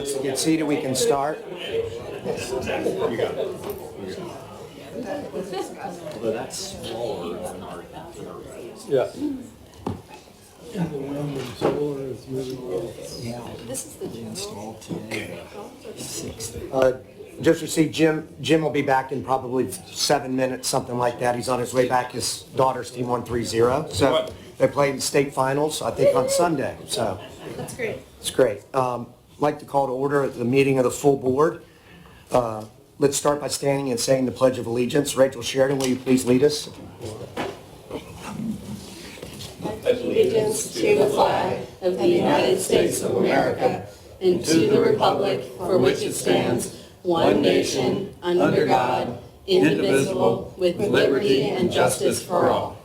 So get seated, we can start. You got it. Although that's smaller than our Yeah. This is the installed today. Just received Jim will be back in probably 7 minutes, something like that. He's on his way back. His daughter's team won 3-0. So they played in state finals, I think, on Sunday. So That's great. it's great. I'd like to call to order the meeting of the full board. Let's start by standing and saying the Pledge of Allegiance. Rachel Sheridan, will you please lead us? Allegiance to the flag of the United States of America and to the republic for which it stands, one nation, under God, indivisible, with liberty and justice for all.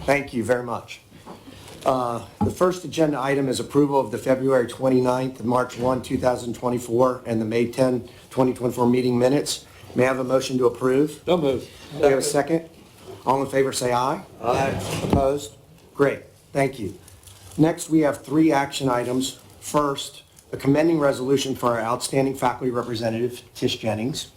Thank you very much. The first agenda item is approval of the February 29th and March 1, 2024 and the May 10, 2024 meeting minutes. May I have a motion to approve? So moved. Do we have a second? All in favor say aye. Aye. Opposed? Great, thank you. Next, we have 3 action items. First, a commending resolution for our outstanding faculty representative, Tish Jennings.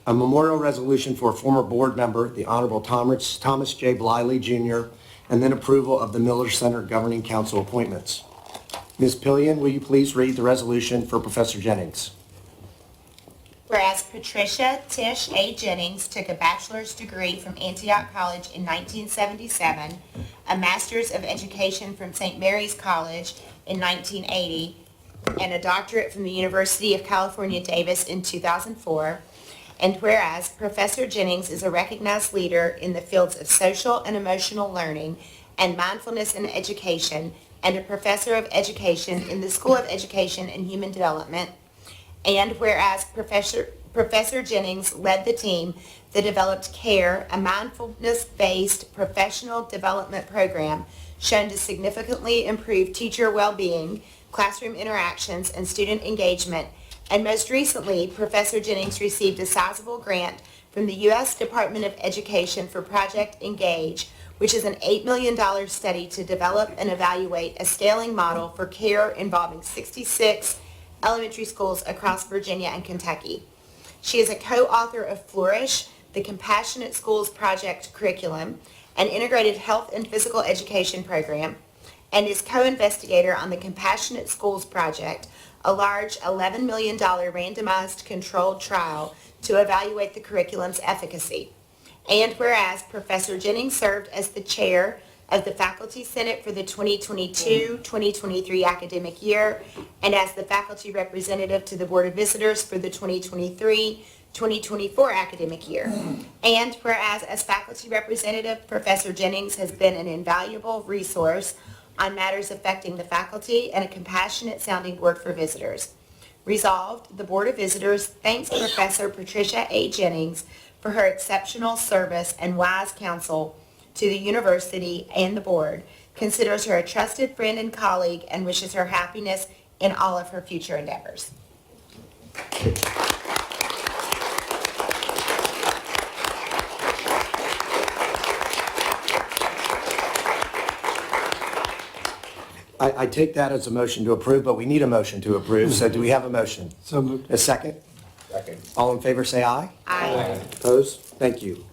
A memorial resolution for a former board member, the Honorable Thomas J. Bliley, Jr., and then approval of the Miller Center Governing Council appointments. Ms. Pillion, will you please read the resolution for Professor Jennings? Whereas Patricia Tish A. Jennings took a bachelor's degree from Antioch College in 1977, a master's of education from St. Mary's College in 1980, and a doctorate from the University of California, Davis in 2004. And whereas Professor Jennings is a recognized leader in the fields of social and emotional learning and mindfulness in education, and a professor of education in the School of Education and Human Development. And whereas Professor Jennings led the team that developed CARE, a mindfulness-based professional development program shown to significantly improve teacher well-being, classroom interactions, and student engagement. And most recently, Professor Jennings received a sizable grant from the U.S. Department of Education for Project Engage, which is an $8 million study to develop and evaluate a scaling model for CARE involving 66 elementary schools across Virginia and Kentucky. She is a co-author of Flourish, the Compassionate Schools Project curriculum, an integrated health and physical education program, and is co-investigator on the Compassionate Schools Project, a large $11 million randomized controlled trial to evaluate the curriculum's efficacy. And whereas Professor Jennings served as the chair of the Faculty Senate for the 2022-2023 academic year, and as the faculty representative to the Board of Visitors for the 2023-2024 academic year. And whereas as faculty representative, Professor Jennings has been an invaluable resource on matters affecting the faculty and a compassionate sounding board for visitors. Resolved, the Board of Visitors thanks Professor Patricia A. Jennings for her exceptional service and wise counsel to the university and the board, considers her a trusted friend and colleague, and wishes her happiness in all of her future endeavors. I take that as a motion to approve, but we need a motion to approve, so do we have a motion? So moved. A second? Second. All in favor say aye. Aye. Opposed? Thank you.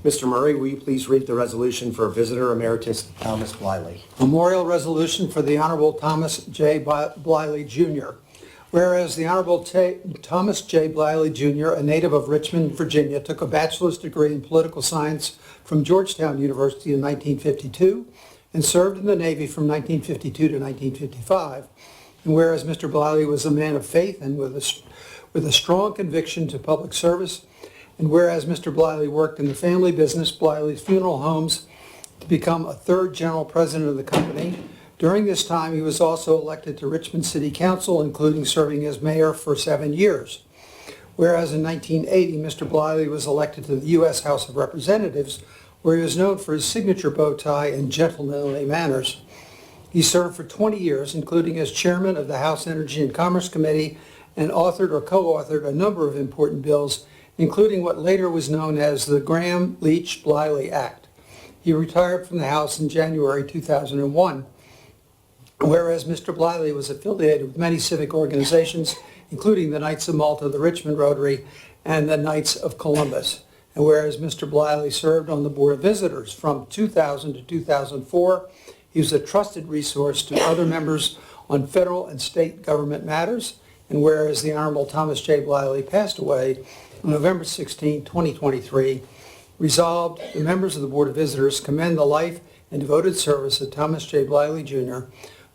Mr. Murray, will you please read the resolution for Visitor Emeritus Thomas Bliley? Memorial resolution for the Honorable Thomas J. Bliley, Jr. Whereas the Honorable Thomas J. Bliley, Jr., a native of Richmond, Virginia, took a bachelor's degree in political science from Georgetown University in 1952 and served in the Navy from 1952 to 1955. And whereas Mr. Bliley was a man of faith and with a strong conviction to public service, and whereas Mr. Bliley worked in the family business, Bliley's Funeral Homes, to become a third general president of the company. During this time, he was also elected to Richmond City Council, including serving as mayor for 7 years. Whereas in 1980, Mr. Bliley was elected to the U.S. House of Representatives, where he was known for his signature bow tie and gentlemanly manners. He served for 20 years, including as chairman of the House Energy and Commerce Committee, and authored or co-authored a number of important bills, including what later was known as the Graham-Leach-Bliley Act. He retired from the House in January 2001. Whereas Mr. Bliley was affiliated with many civic organizations, including the Knights of Malta, the Richmond Rotary, and the Knights of Columbus. And whereas Mr. Bliley served on the Board of Visitors from 2000 to 2004, he was a trusted resource to other members on federal and state government matters. And whereas the Honorable Thomas J. Bliley passed away on November 16, 2023, resolved, the members of the Board of Visitors commend the life and devoted service of Thomas J. Bliley Jr.,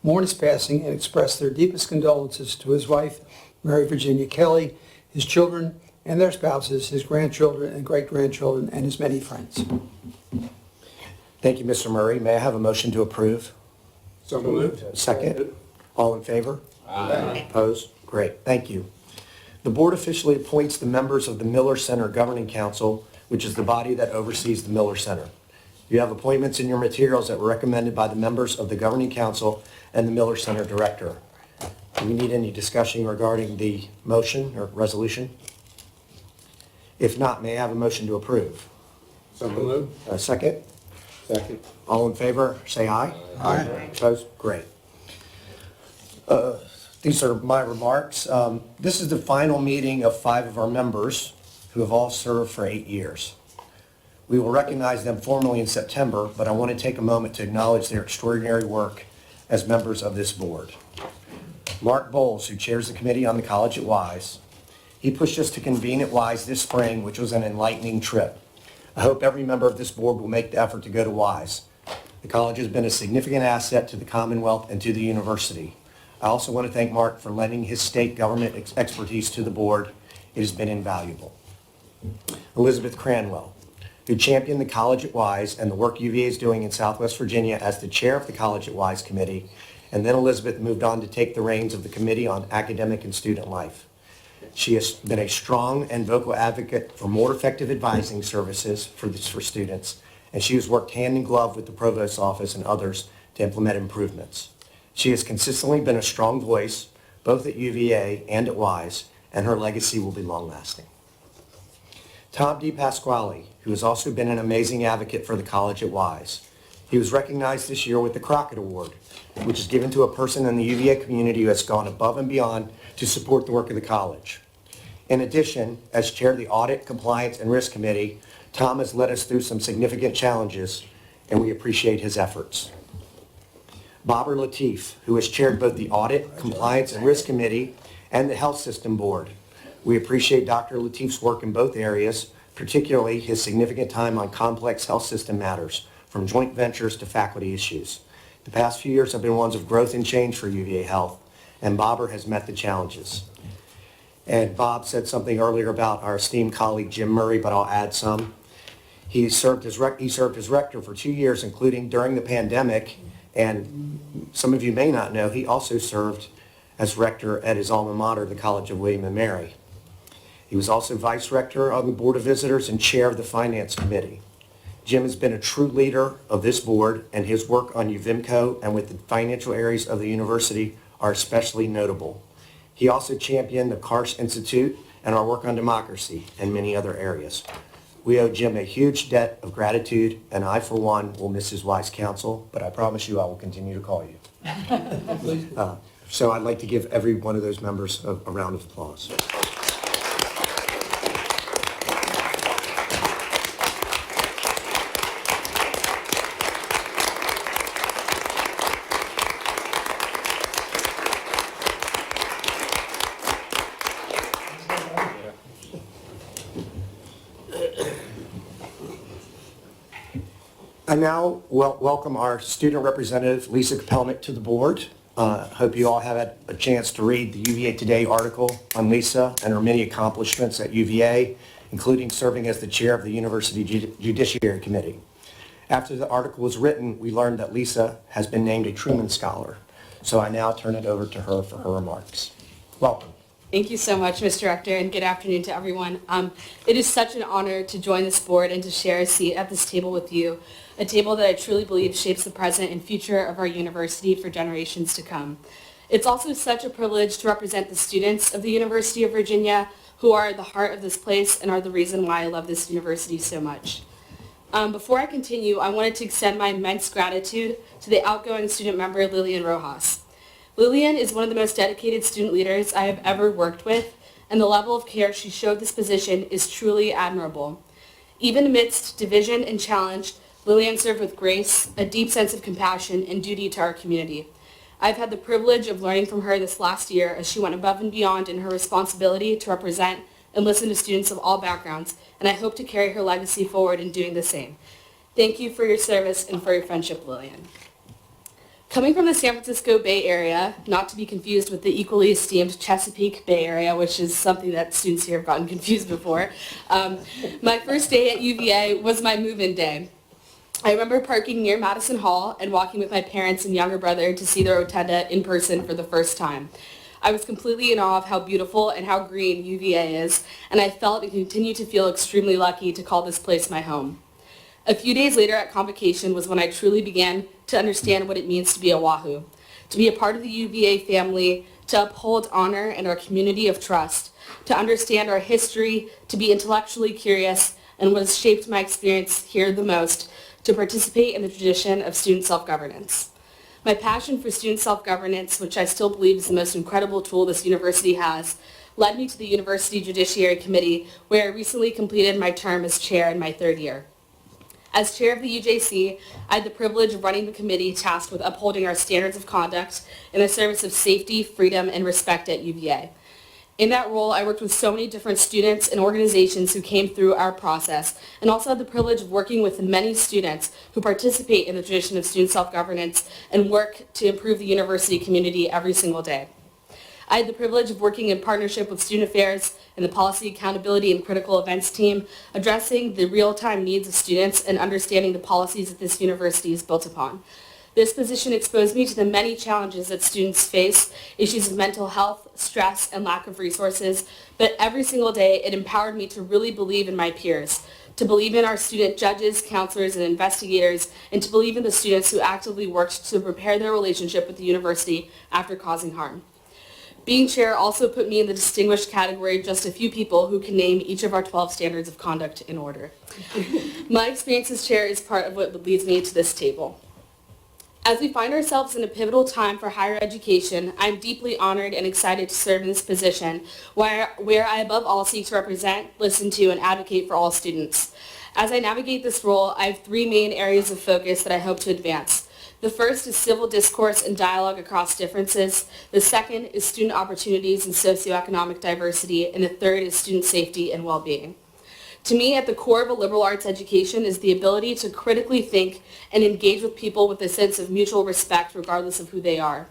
mourn his passing, and express their deepest condolences to his wife, Mary Virginia Kelly, his children and their spouses, his grandchildren and great-grandchildren, and his many friends. Thank you, Mr. Murray. May I have a motion to approve? So moved. Second. All in favor? Aye. Opposed? Great, thank you. The board officially appoints the members of the Miller Center Governing Council, which is the body that oversees the Miller Center. You have appointments in your materials that were recommended by the members of the Governing Council and the Miller Center Director. Do we need any discussion regarding the motion or resolution? If not, may I have a motion to approve? So moved. A second? Second. All in favor, say aye. Aye. Opposed? Great. These are my remarks. This is the final meeting of 5 of our members who have all served for 8 years. We will recognize them formally in September, but I want to take a moment to acknowledge their extraordinary work as members of this board. Mark Bowles, who chairs the committee on the college at Wise, he pushed us to convene at Wise this spring, which was an enlightening trip. I hope every member of this board will make the effort to go to Wise. The college has been a significant asset to the Commonwealth and to the university. I also want to thank Mark for lending his state government expertise to the board. It has been invaluable. Elizabeth Cranwell, who championed the College at Wise and the work UVA is doing in Southwest Virginia as the chair of the College at Wise Committee, and then Elizabeth moved on to take the reins of the Committee on Academic and Student Life. She has been a strong and vocal advocate for more effective advising services for students, and she has worked hand in glove with the Provost's office and others to implement improvements. She has consistently been a strong voice, both at UVA and at Wise, and her legacy will be long-lasting. Tom D. Pasquale, who has also been an amazing advocate for the college at Wise. He was recognized this year with the Crockett Award, which is given to a person in the UVA community who has gone above and beyond to support the work of the college. In addition, as chair of the Audit, Compliance, and Risk Committee, Tom has led us through some significant challenges, and we appreciate his efforts. Babar Latif, who has chaired both the Audit, Compliance, and Risk Committee and the Health System Board. We appreciate Dr. Latif's work in both areas, particularly his significant time on complex health system matters, from joint ventures to faculty issues. The past few years have been ones of growth and change for UVA Health, and Babar has met the challenges. And Bob said something earlier about our esteemed colleague Jim Murray, but I'll add some. He served as rector for 2 years, including during the pandemic, and some of you may not know, he also served as rector at his alma mater, the College of William and Mary. He was also vice rector on the Board of Visitors and chair of the Finance Committee. Jim has been a true leader of this board, and his work on UVIMCO and with the financial areas of the university are especially notable. He also championed the Karsh Institute and our work on democracy and many other areas. We owe Jim a huge debt of gratitude, and I, for one, will miss his wise counsel, but I promise you I will continue to call you. So I'd like to give every one of those members a round of applause. I now welcome our student representative, Lisa Kapelnick, to the board. Hope you all have had a chance to read the UVA Today article on Lisa and her many accomplishments at UVA, including serving as the chair of the University Judiciary Committee. After the article was written, we learned that Lisa has been named a Truman Scholar. So I now turn it over to her for her remarks. Welcome. Thank you so much, Mr. Rector, and good afternoon to everyone. It is such an honor to join this board and to share a seat at this table with you, a table that I truly believe shapes the present and future of our university for generations to come. It's also such a privilege to represent the students of the University of Virginia, who are at the heart of this place and are the reason why I love this university so much. Before I continue, I wanted to extend my immense gratitude to the outgoing student member Lillian Rojas. Lillian is one of the most dedicated student leaders I have ever worked with, and the level of care she showed this position is truly admirable. Even amidst division and challenge, Lillian served with grace, a deep sense of compassion, and duty to our community. I've had the privilege of learning from her this last year as she went above and beyond in her responsibility to represent and listen to students of all backgrounds, and I hope to carry her legacy forward in doing the same. Thank you for your service and for your friendship, Lillian. Coming from the San Francisco Bay Area, not to be confused with the equally esteemed Chesapeake Bay Area, which is something that students here have gotten confused before, my first day at UVA was my move-in day. I remember parking near Madison Hall and walking with my parents and younger brother to see the rotunda in person for the first time. I was completely in awe of how beautiful and how green UVA is, and I felt and continue to feel extremely lucky to call this place my home. A few days later at convocation was when I truly began to understand what it means to be a Wahoo, to be a part of the UVA family, to uphold honor and our community of trust, to understand our history, to be intellectually curious, and what has shaped my experience here the most, to participate in the tradition of student self-governance. My passion for student self-governance, which I still believe is the most incredible tool this university has, led me to the University Judiciary Committee, where I recently completed my term as chair in my third year. As chair of the UJC, I had the privilege of running the committee tasked with upholding our standards of conduct in the service of safety, freedom, and respect at UVA. In that role, I worked with so many different students and organizations who came through our process, and also had the privilege of working with many students who participate in the tradition of student self-governance and work to improve the university community every single day. I had the privilege of working in partnership with Student Affairs and the Policy Accountability and Critical Events team, addressing the real-time needs of students and understanding the policies that this university is built upon. This position exposed me to the many challenges that students face, issues of mental health, stress, and lack of resources, but every single day it empowered me to really believe in my peers, to believe in our student judges, counselors, and investigators, and to believe in the students who actively worked to repair their relationship with the university after causing harm. Being chair also put me in the distinguished category of just a few people who can name each of our 12 standards of conduct in order. My experience as chair is part of what leads me to this table. As we find ourselves in a pivotal time for higher education, I'm deeply honored and excited to serve in this position where I above all seek to represent, listen to, and advocate for all students. As I navigate this role, I have three main areas of focus that I hope to advance. The first is civil discourse and dialogue across differences. The second is student opportunities and socioeconomic diversity. And the third is student safety and well-being. To me, at the core of a liberal arts education is the ability to critically think and engage with people with a sense of mutual respect regardless of who they are.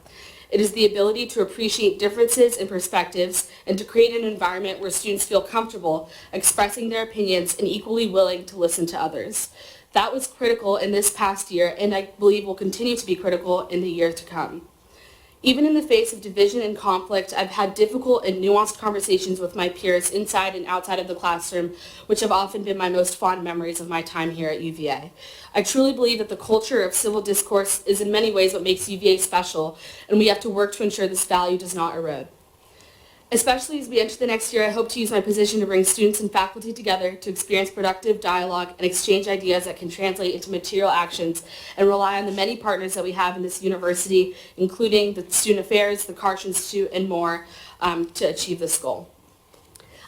It is the ability to appreciate differences and perspectives and to create an environment where students feel comfortable expressing their opinions and equally willing to listen to others. That was critical in this past year, and I believe will continue to be critical in the year to come. Even in the face of division and conflict, I've had difficult and nuanced conversations with my peers inside and outside of the classroom, which have often been my most fond memories of my time here at UVA. I truly believe that the culture of civil discourse is in many ways what makes UVA special, and we have to work to ensure this value does not erode. Especially as we enter the next year, I hope to use my position to bring students and faculty together to experience productive dialogue and exchange ideas that can translate into material actions and rely on the many partners that we have in this university, including the Student Affairs, the Karsh Institute, and more, to achieve this goal.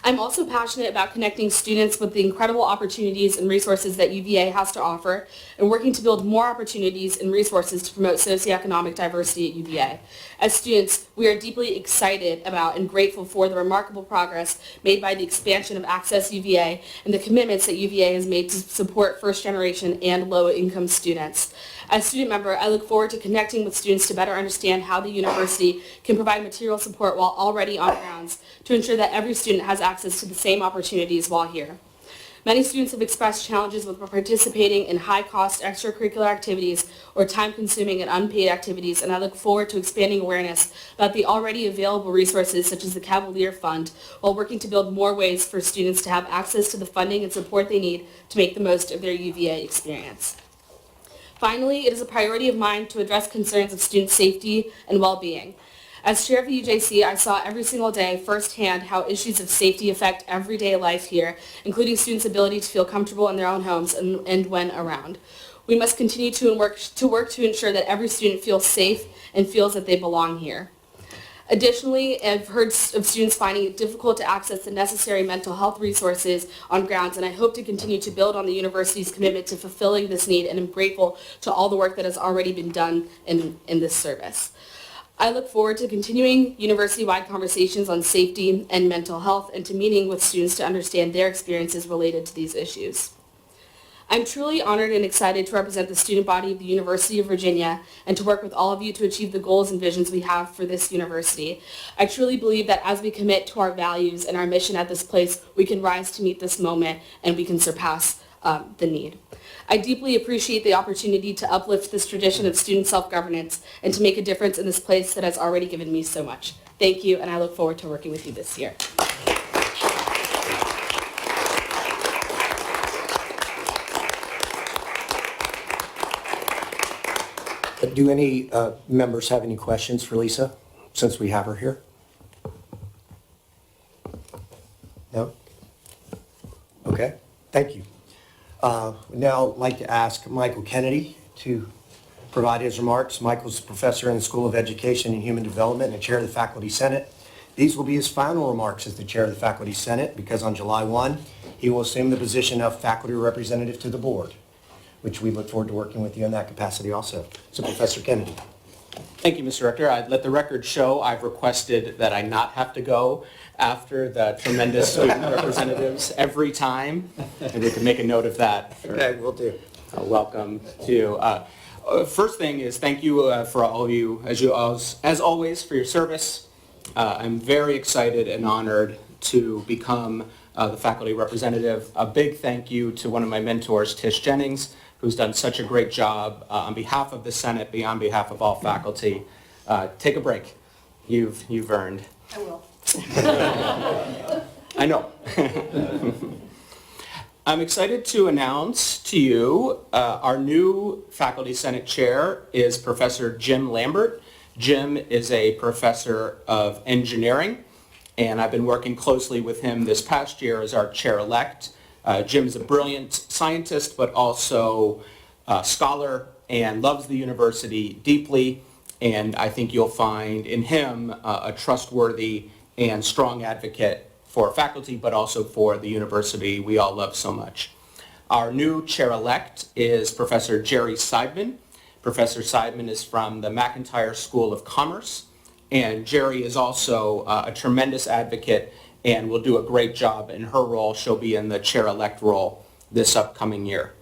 I'm also passionate about connecting students with the incredible opportunities and resources that UVA has to offer and working to build more opportunities and resources to promote socioeconomic diversity at UVA. As students, we are deeply excited about and grateful for the remarkable progress made by the expansion of Access UVA and the commitments that UVA has made to support first-generation and low-income students. As a student member, I look forward to connecting with students to better understand how the university can provide material support while already on grounds to ensure that every student has access to the same opportunities while here. Many students have expressed challenges with participating in high-cost extracurricular activities or time-consuming and unpaid activities, and I look forward to expanding awareness about the already available resources such as the Cavalier Fund while working to build more ways for students to have access to the funding and support they need to make the most of their UVA experience. Finally, it is a priority of mine to address concerns of student safety and well-being. As chair of the UJC, I saw every single day firsthand how issues of safety affect everyday life here, including students' ability to feel comfortable in their own homes and when around. We must continue to work to ensure that every student feels safe and feels that they belong here. Additionally, I've heard of students finding it difficult to access the necessary mental health resources on grounds, and I hope to continue to build on the university's commitment to fulfilling this need, and I'm grateful to all the work that has already been done in this service. I look forward to continuing university-wide conversations on safety and mental health, and to meeting with students to understand their experiences related to these issues. I'm truly honored and excited to represent the student body of the University of Virginia and to work with all of you to achieve the goals and visions we have for this university. I truly believe that as we commit to our values and our mission at this place, we can rise to meet this moment and we can surpass the need. I deeply appreciate the opportunity to uplift this tradition of student self-governance and to make a difference in this place that has already given me so much. Thank you, and I look forward to working with you this year. Do any members have any questions for Lisa, since we have her here? No? Okay, thank you. Now I'd like to ask Michael Kennedy to provide his remarks. Michael's a professor in the School of Education and Human Development and chair of the Faculty Senate. These will be his final remarks as the chair of the Faculty Senate, because on July 1, he will assume the position of faculty representative to the board, which we look forward to working with you in that capacity also. So Professor Kennedy. Thank you, Mr. Rector. I'd let the record show I've requested that I not have to go after the tremendous student representatives every time. Maybe we can make a note of that. Okay, will do. Welcome to. First thing is thank you for all of you, as always, for your service. I'm very excited and honored to become the faculty representative. A big thank you to one of my mentors, Tish Jennings, who's done such a great job on behalf of the Senate, on behalf of all faculty. Take a break. You've earned. I will. I know. I'm excited to announce to you our new Faculty Senate Chair is Professor Jim Lambert. Jim is a professor of engineering, and I've been working closely with him this past year as our chair-elect. Jim is a brilliant scientist, but also a scholar and loves the university deeply, and I think you'll find in him a trustworthy and strong advocate for faculty, but also for the university we all love so much. Our new chair-elect is Professor Jerry Seidman. Professor Seidman is from the McIntire School of Commerce, and Jerry is also a tremendous advocate and will do a great job in her role. She'll be in the chair-elect role this upcoming year.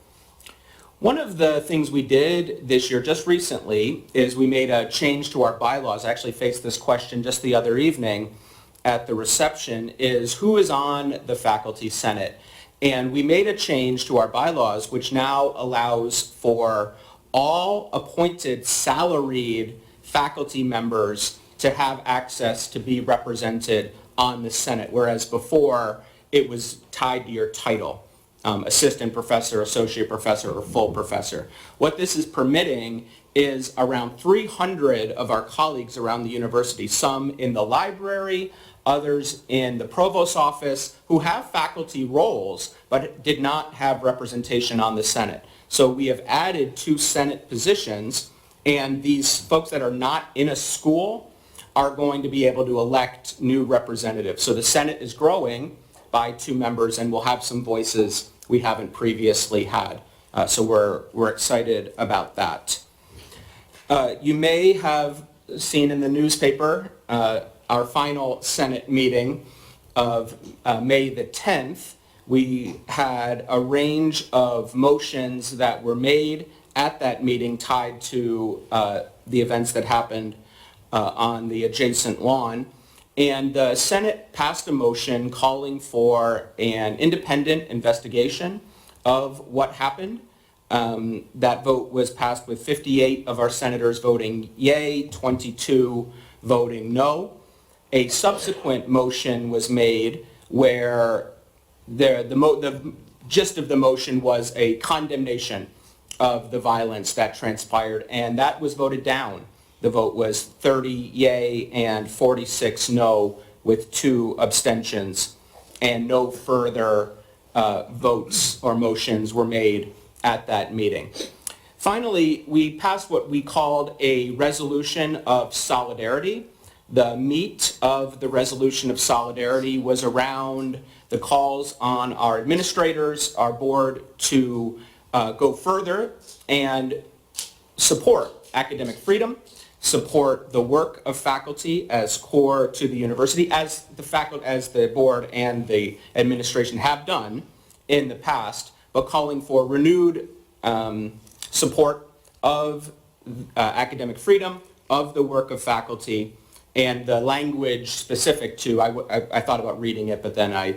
One of the things we did this year just recently is we made a change to our bylaws. I actually faced this question just the other evening at the reception, is who is on the Faculty Senate? And we made a change to our bylaws which now allows for all appointed salaried faculty members to have access to be represented on the Senate, whereas before it was tied to your title, assistant professor, associate professor, or full professor. What this is permitting is around 300 of our colleagues around the university, some in the library, others in the provost's office, who have faculty roles but did not have representation on the Senate. So we have added 2 Senate positions, and these folks that are not in a school are going to be able to elect new representatives. So the Senate is growing by 2 members, and we'll have some voices we haven't previously had. So we're excited about that. You may have seen in the newspaper our final Senate meeting of May the 10th. We had a range of motions that were made at that meeting tied to the events that happened on the adjacent lawn. And the Senate passed a motion calling for an independent investigation of what happened. That vote was passed with 58 of our senators voting yay, 22 voting no. A subsequent motion was made where the gist of the motion was a condemnation of the violence that transpired, and that was voted down The vote was 30 yay and 46 no, with 2 abstentions, and no further votes or motions were made at that meeting. Finally, we passed what we called a resolution of solidarity. The meat of the resolution of solidarity was around the calls on our administrators, our board, to go further and support academic freedom, support the work of faculty as core to the university, as the board and the administration have done in the past, but calling for renewed support of academic freedom, of the work of faculty, and the language specific to, I thought about reading it, but then I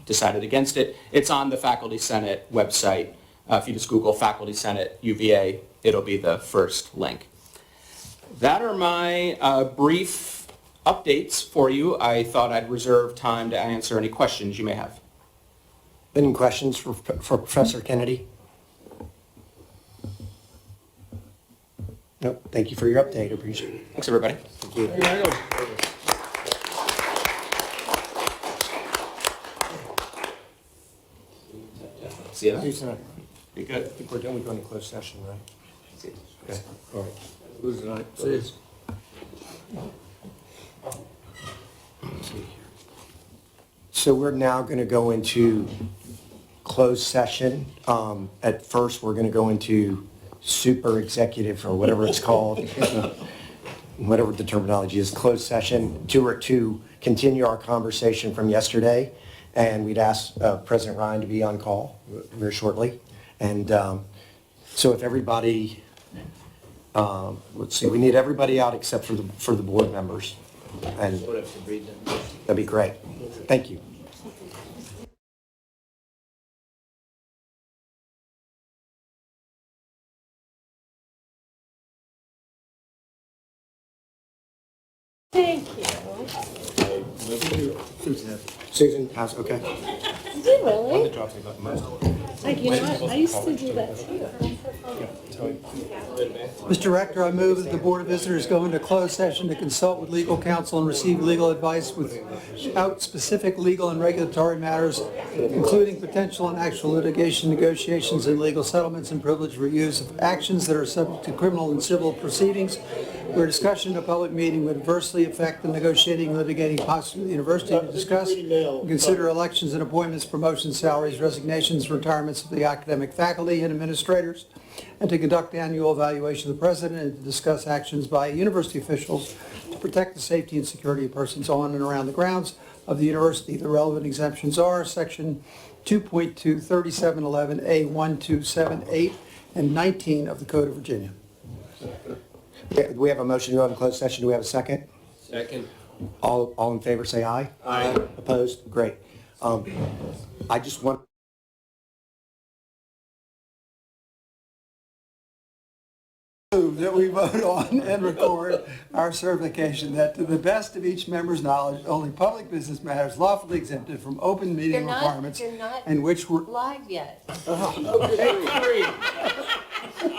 decided against it. It's on the Faculty Senate website. If you just Google Faculty Senate UVA, it'll be the first link. That are my brief updates for you. I thought I'd reserve time to answer any questions you may have. Any questions for Professor Kennedy? Nope. Thank you for your update. Appreciate it. Thanks, everybody. Thank you. See you. Houston, Be good. I think we're done. We're going to closed session, right? Okay. All right. Who's tonight? See. So we're now going to go into closed session. At first, we're going to go into super executive or whatever it's called, whatever the terminology is, closed session to continue our conversation from yesterday. And we'd ask President Ryan to be on call very shortly. And so if everybody, let's see, we need everybody out except for the board members. And that'd be great. Thank you. Thank you. Susan has, okay. Did you really? Like, you know what? I used to do that too. Mr. Rector, I move that the Board of Visitors go into closed session to consult with legal counsel and receive legal advice without specific legal and regulatory matters, including potential and actual litigation, negotiations, and legal settlements and privileged reviews of actions that are subject to criminal and civil proceedings, where discussion in a public meeting would adversely affect the negotiating and litigating posture of the university, to discuss and consider elections and appointments, promotions, salaries, resignations, retirements of the academic faculty and administrators, and to conduct annual evaluation of the president, and to discuss actions by university officials to protect the safety and security of persons on and around the grounds of the university. The relevant exemptions are Section 2.2, 3711A1, 2, 7, 8, and 19 of the Code of Virginia. We have a motion to go into closed session. Do we have a second? Second. All in favor, say aye. Aye. Opposed? Great. I just want Move that we vote on and record our certification that, to the best of each member's knowledge, only public business matters lawfully exempted from open meeting requirements You're not and which were live yet.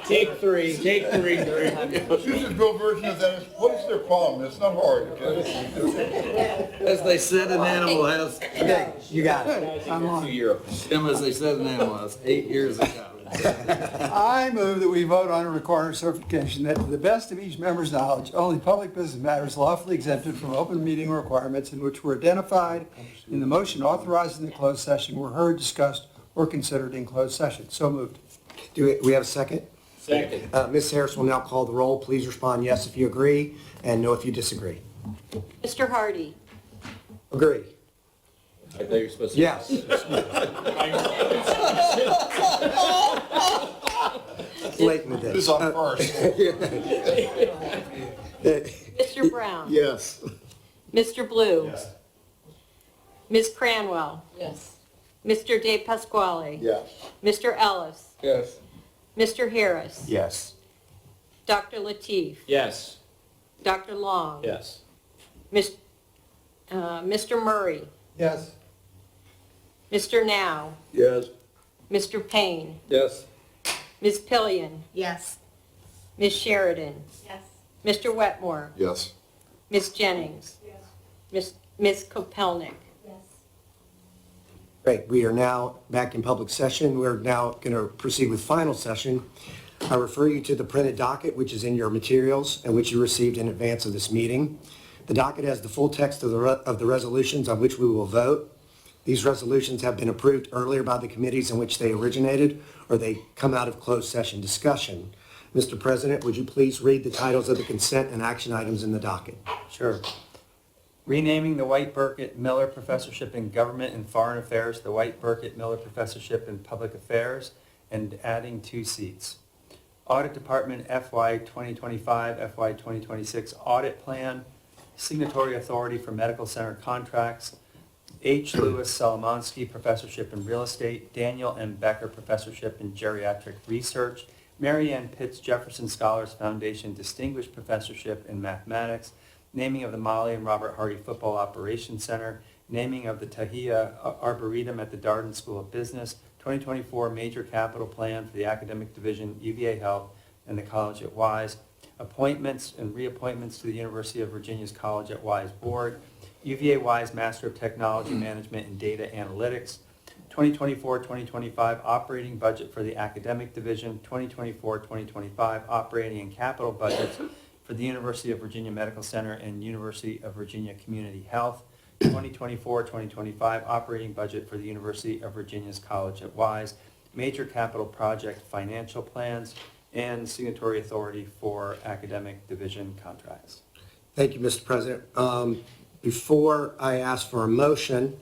Take three. Susan's Bill version of that is, what is their problem? It's not hard, okay? As they said, an animal has, Okay, you got it. I'm on. Tim, as they said, an animal has 8 years ago. I move that we vote on and record our certification that, to the best of each member's knowledge, only public business matters lawfully exempted from open meeting requirements and which were identified in the motion authorizing the closed session were heard, discussed, or considered in closed session. So moved. Do we have a second? Second. Ms. Harris will now call the roll. Please respond yes if you agree and no if you disagree. Mr. Hardy. Agree. I thought you were supposed to. Yes. Late in the day. Who's on first? Mr. Brown. Yes. Mr. Blue. Ms. Cranwell. Yes. Mr. De Pasquale. Yes. Mr. Ellis. Yes. Mr. Harris. Yes. Dr. Lateef. Yes. Dr. Long. Yes. Mr. Murray. Yes. Mr. Now. Yes. Mr. Payne. Yes. Ms. Pillion. Yes. Ms. Sheridan. Yes. Mr. Wetmore, Yes. Ms. Jennings, Ms. Kopelnik. Great, we are now back in public session. We're now going to proceed with final session. I refer you to the printed docket, which is in your materials and which you received in advance of this meeting. The docket has the full text of the resolutions on which we will vote. These resolutions have been approved earlier by the committees in which they originated, or they come out of closed session discussion. Mr. President, would you please read the titles of the consent and action items in the docket? Sure. Renaming the White Burkett Miller Professorship in Government and Foreign Affairs the White Burkett Miller Professorship in Public Affairs and adding 2 seats. Audit Department FY 2025, FY 2026 Audit Plan, Signatory Authority for Medical Center Contracts, H. Lewis Solomonsky Professorship in Real Estate, Daniel M. Becker Professorship in Geriatric Research, Mary Ann Pitts Jefferson Scholars Foundation Distinguished Professorship in Mathematics, naming of the Molly and Robert Hardy Football Operations Center, naming of the Tahia Arboretum at the Darden School of Business, 2024 Major Capital Plan for the Academic Division, UVA Health, and the College at Wise, appointments and reappointments to the University of Virginia's College at Wise Board, UVA Wise Master of Technology Management and Data Analytics, 2024-2025 operating budget for the Academic Division, 2024-2025 operating and capital budgets for the University of Virginia Medical Center and University of Virginia Community Health, 2024-2025 operating budget for the University of Virginia's College at Wise, major capital project financial plans, and signatory authority for academic division contracts. Thank you, Mr. President. Before I ask for a motion,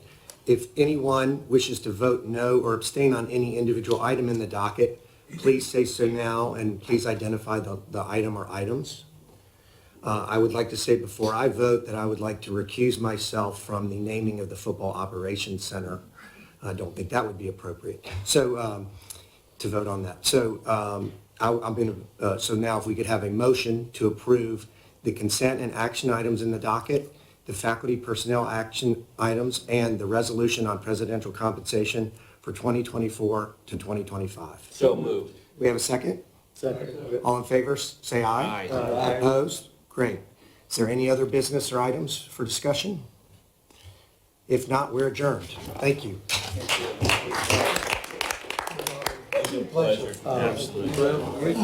if anyone wishes to vote no or abstain on any individual item in the docket, please say so now and please identify the item or items. I would like to say before I vote that I would like to recuse myself from the naming of the Football Operations Center. I don't think that would be appropriate. So to vote on that. So so now if we could have a motion to approve the consent and action items in the docket, the faculty personnel action items, and the resolution on presidential compensation for 2024 to 2025. So moved. We have a second? Second. All in favor, say aye. Aye. Opposed? Great. Is there any other business or items for discussion? If not, we're adjourned. Thank you. Pleasure. Absolutely.